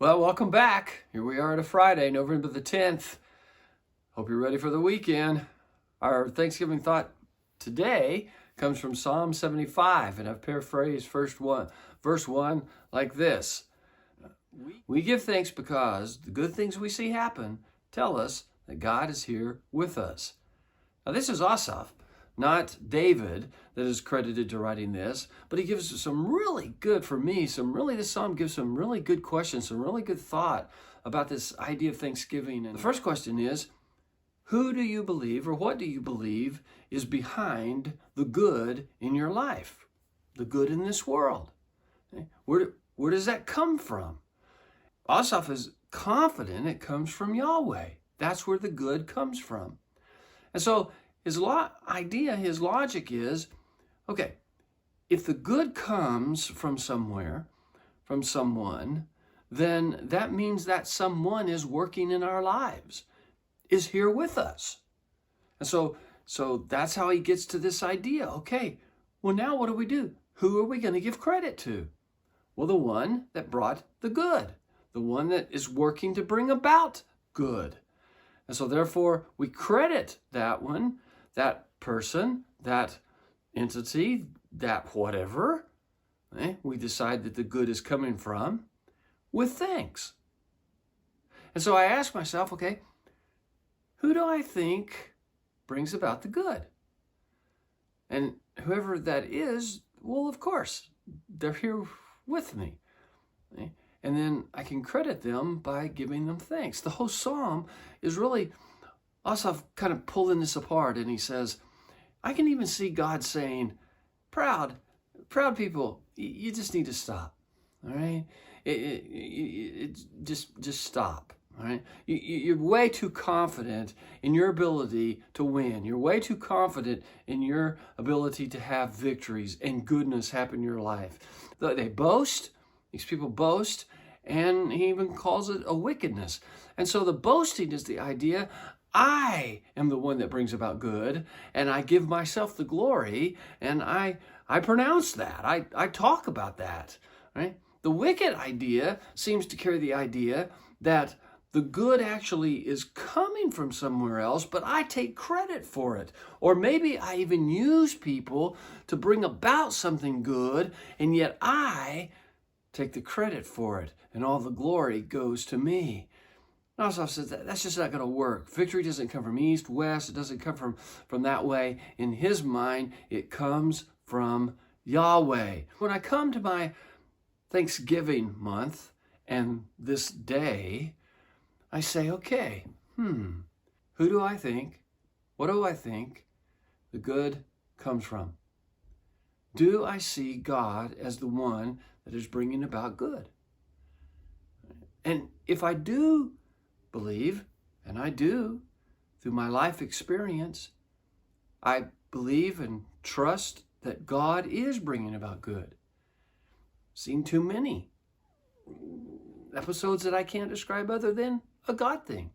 Well, welcome back. Here we are on a Friday, November the 10th. Hope you're ready for the weekend. Our Thanksgiving thought today comes from Psalm 75, and I've paraphrased verse 1 like this. We give thanks because the good things we see happen tell us that God is here with us. Now, this is Asaph, not David, that is credited to writing this, but he gives some really good, for me, this psalm gives some really good questions, some really good thought about this idea of Thanksgiving. And the first question is, who do you believe, or what do you believe is behind the good in your life, the good in this world? Okay? Where does that come from? Asaph is confident it comes from Yahweh. That's where the good comes from. And so his logic is, okay, if the good comes from somewhere, from someone, then that means that someone is working in our lives, is here with us. And so that's how he gets to this idea. Okay, well, now what do? Who are we going to give credit to? Well, the one that brought the good, the one that is working to bring about good. And so therefore, we credit that one, that person, that entity, that whatever we decide that the good is coming from, with thanks. And so I ask myself, okay, who do I think brings about the good? And whoever that is, well, of course, they're here with me. Okay? And then I can credit them by giving them thanks. The whole psalm is really, Asaph kind of pulling this apart, and he says, I can even see God saying, proud people, you just need to stop, all right? Just stop, all right? You're way too confident in your ability to win. You're way too confident in your ability to have victories and goodness happen in your life. They boast. These people boast, and he even calls it a wickedness. And so the boasting is the idea, I am the one that brings about good, and I give myself the glory, and I pronounce that. I talk about that, right? The wicked idea seems to carry the idea that the good actually is coming from somewhere else, but I take credit for it. Or maybe I even use people to bring about something good, and yet I take the credit for it, and all the glory goes to me. Asaph says that's just not going to work. Victory doesn't come from east, west. It doesn't come from that way. In his mind, it comes from Yahweh. When I come to my Thanksgiving month and this day, I say, okay, who do I think, what do I think the good comes from? Do I see God as the one that is bringing about good? And if I do believe, and I do, through my life experience, I believe and trust that God is bringing about good. Seen too many episodes that I can't describe other than a God thing,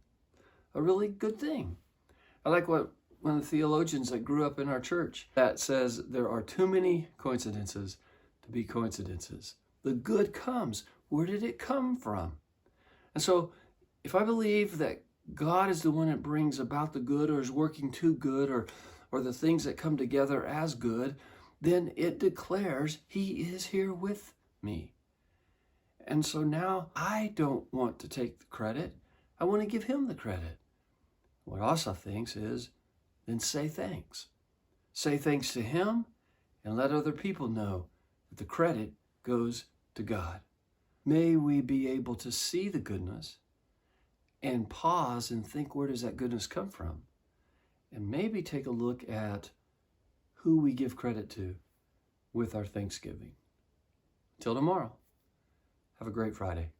a really good thing. I like what one of the theologians that grew up in our church that says there are too many coincidences to be coincidences. The good comes. Where did it come from? And so if I believe that God is the one that brings about the good, or is working to good, or the things that come together as good, then it declares he is here with me. And so now I don't want to take the credit. I want to give him the credit. What Asaph thinks is, then say thanks. Say thanks to him, and let other people know that the credit goes to God. May we be able to see the goodness and pause and think, where does that goodness come from? And maybe take a look at who we give credit to with our Thanksgiving. Till tomorrow, have a great Friday.